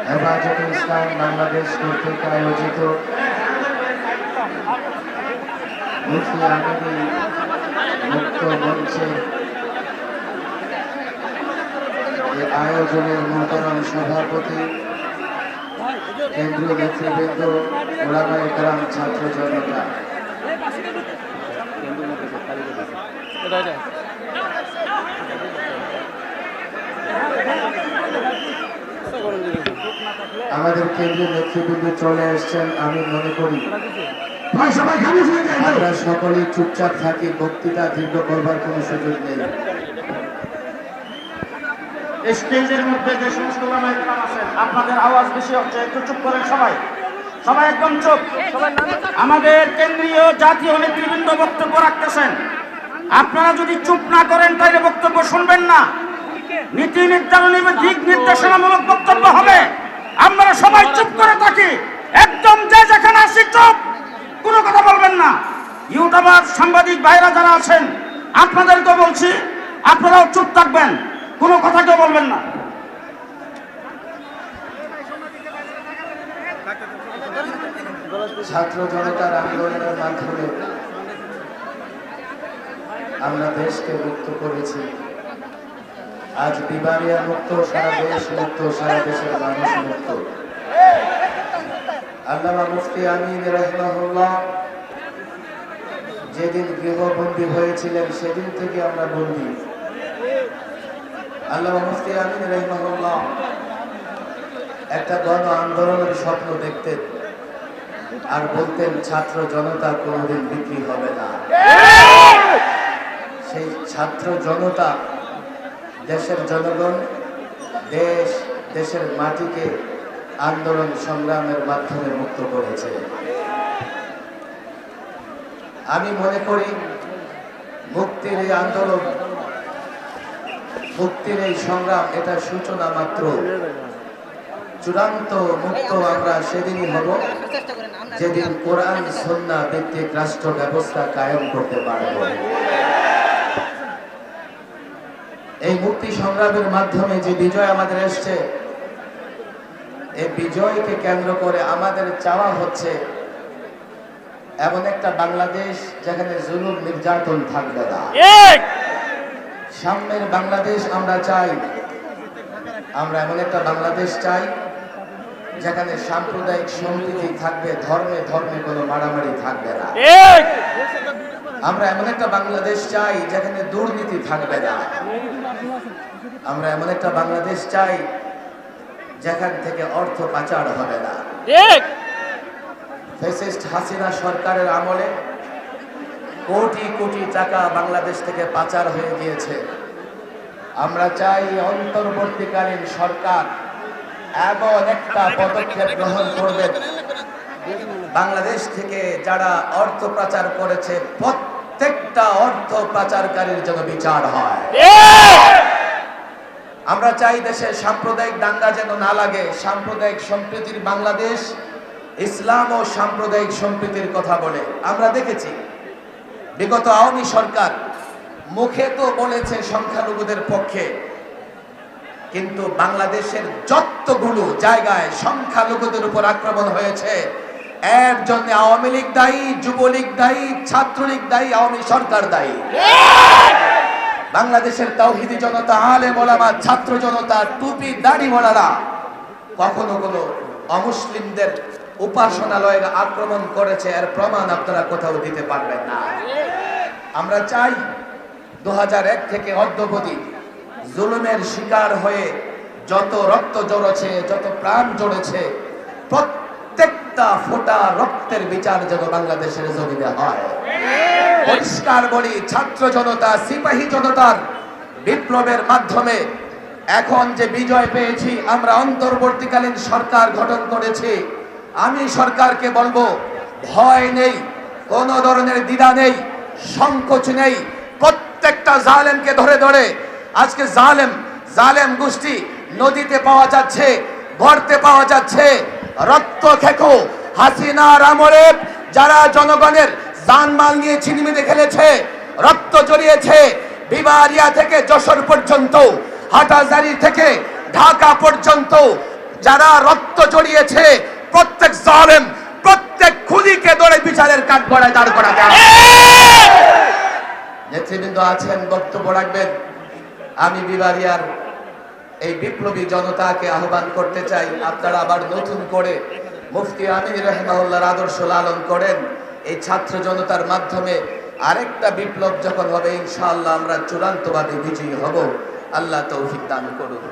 হেফাজতে ইসলাম বাংলাদেশ কর্তৃক আয়োজিত মুফতি আমিনী মুক্ত মঞ্চে এই আয়োজনের মোহতারাম সভাপতি, কেন্দ্রীয় নেতৃবৃন্দ, ওলামায়ে কেরাম, ছাত্র জনতা, আমাদের কেন্দ্রীয় নেতৃবৃন্দ চলে এসছেন। আমি মনে করি আমরা সকলেই চুপচাপ থাকি, বক্তৃতা দীর্ঘ করবার কোনো সুযোগ নেই। স্টেজের মধ্যে যে সমস্ত ওলামায়ে কেরাম আছেন, আপনাদের আওয়াজ বেশি হচ্ছে, একটু চুপ করেন। সবাই সবাই একদম চুপ। আমাদের কেন্দ্রীয় জাতীয় নেতৃবৃন্দ বক্তব্য রাখতেছেন, আপনারা যদি চুপ না করেন তাহলে বক্তব্য শুনবেন না। নীতি নির্ধারণী বা দিক নির্দেশনামূলক বক্তব্য হবে, আমরা সবাই চুপ করে থাকি, একদম যে যেখানে আসি চুপ, কোনো কথা বলবেন না। ইউটিউবার সাংবাদিক ভাইরা যারা আছেন, আপনাদেরকে বলছি আপনারাও চুপ থাকবেন, কোনো কথা কেউ বলবেন না। ছাত্র জনতার আন্দোলনের মাধ্যমে আমরা দেশকে মুক্ত করেছি। আজ বিবারিয়া মুক্ত, সারা দেশ মুক্ত, সারা দেশের মানুষ মুক্ত। আল্লামা মুফতি আমিন রাহিমাহুল্লাহ যেদিন গৃহবন্দী হয়েছিলেন সেদিন থেকে আমরা বন্দী। আল্লামা মুফতি আমিন রাহিমাহুল্লাহ একটা গণ আন্দোলনের স্বপ্ন দেখতেন আর বলতেন ছাত্র জনতা কোনোদিন বিক্রি হবে না। সেই ছাত্র জনতা দেশের জনগণ, দেশের মাটিকে আন্দোলন সংগ্রামের মাধ্যমে মুক্ত করেছে। আমি মনে করি মুক্তির এই আন্দোলন, মুক্তির এই সংগ্রাম, এটা সূচনা মাত্র। চূড়ান্ত মুক্ত আমরা সেদিনই হব যেদিন কোরআন সুন্নাহ ভিত্তিক রাষ্ট্র ব্যবস্থা কায়েম করতে পারব। এই মুক্তি সংগ্রামের মাধ্যমে যে বিজয় আমাদের এসছে, এই বিজয়কে কেন্দ্র করে আমাদের চাওয়া হচ্ছে এমন একটা বাংলাদেশ যেখানে জুলুম নির্যাতন থাকবে না। সাম্যের বাংলাদেশ আমরা চাই। আমরা এমন একটা বাংলাদেশ চাই যেখানে সাম্প্রদায়িক সম্প্রীতি থাকবে, ধর্মে ধর্মে কোনো মারামারি থাকবে না। আমরা এমন একটা বাংলাদেশ চাই যেখানে দুর্নীতি থাকবে না। আমরা এমন একটা বাংলাদেশ চাই যেখান থেকে অর্থ পাচার হবে না। ফ্যাসিস্ট হাসিনা সরকারের আমলে কোটি কোটি টাকা বাংলাদেশ থেকে পাচার হয়ে গিয়েছে। আমরা চাই অন্তর্বর্তীকালীন সরকার এমন একটা পদক্ষেপ গ্রহণ করবেন, বাংলাদেশ থেকে যারা অর্থ পাচার করেছে প্রত্যেকটা অর্থ পাচারকারীর জন্য বিচার হয়। আমরা চাই দেশে সাম্প্রদায়িক দাঙ্গা যেন না লাগে। সাম্প্রদায়িক সম্প্রীতির বাংলাদেশ, ইসলাম ও সাম্প্রদায়িক সম্প্রীতির কথা বলে। আমরা দেখেছি বিগত আওয়ামী সরকার মুখে তো বলেছে সংখ্যালঘুদের পক্ষে, কিন্তু বাংলাদেশের যতগুলো জায়গায় সংখ্যালঘুদের উপর আক্রমণ হয়েছে, এর জন্য আওয়ামী লীগ দায়ী, যুবলীগ দায়ী, ছাত্রলীগ দায়ী, আওয়ামী সরকার দায়ী। বাংলাদেশের তাওহীদি জনতা, আলেম ওলামা, ছাত্র জনতা, টুপি দাড়িওয়ালারা কখনো কোনো অমুসলিমদের উপাসনালয়ের আক্রমণ করেছে এর প্রমাণ আপনারা কোথাও দিতে পারবেন না। আমরা চাই 2001 থেকে অদ্যাবধি জুলুমের শিকার হয়ে যত রক্ত ঝরেছে, যত প্রাণ ঝরেছে, প্রত্যেকটা ফোঁটা রক্তের বিচার যেন বাংলাদেশের জমিনে হয়। পরিষ্কার বলি, ছাত্র জনতা, সিপাহী জনতার বিপ্লবের মাধ্যমে এখন যে বিজয় পেয়েছি, আমরা অন্তর্বর্তীকালীন সরকার গঠন করেছি। আমি সরকারকে বলবো, ভয় নেই, কোন ধরনের দ্বিধা নেই, সংকোচ নেই। প্রত্যেকটা জালেমকে ধরে ধরে আজকে জালেম গোষ্ঠী নদীতে পাওয়া যাচ্ছে, গর্তে পাওয়া যাচ্ছে। রক্ত খেকো হাসিনার আমলে যারা জনগণের জানমাল নিয়ে ছিনিমিনি খেলেছে, রক্ত জড়িয়েছে, বিবারিয়া থেকে যশোর পর্যন্ত, হাটাজারি থেকে ঢাকা পর্যন্ত যারা রক্ত জড়িয়েছে প্রত্যেক জালেম, প্রত্যেক খুনিকে ধরে বিচারের কাঠগড়ায় দাঁড় করাতে হবে। নেতৃবৃন্দ আছেন, বক্তব্য রাখবেন। আমি বিবারিয়ার এই বিপ্লবী জনতাকে আহ্বান করতে চাই, আপনারা আবার নতুন করে মুফতি আমিন রাহিমাহুল্লাহর আদর্শ লালন করেন। এই ছাত্র জনতার মাধ্যমে আরেকটা বিপ্লব যখন হবে, ইনশাআল্লাহ আমরা চূড়ান্তভাবে বিজয়ী হব। আল্লাহ তৌফিক দান করুন।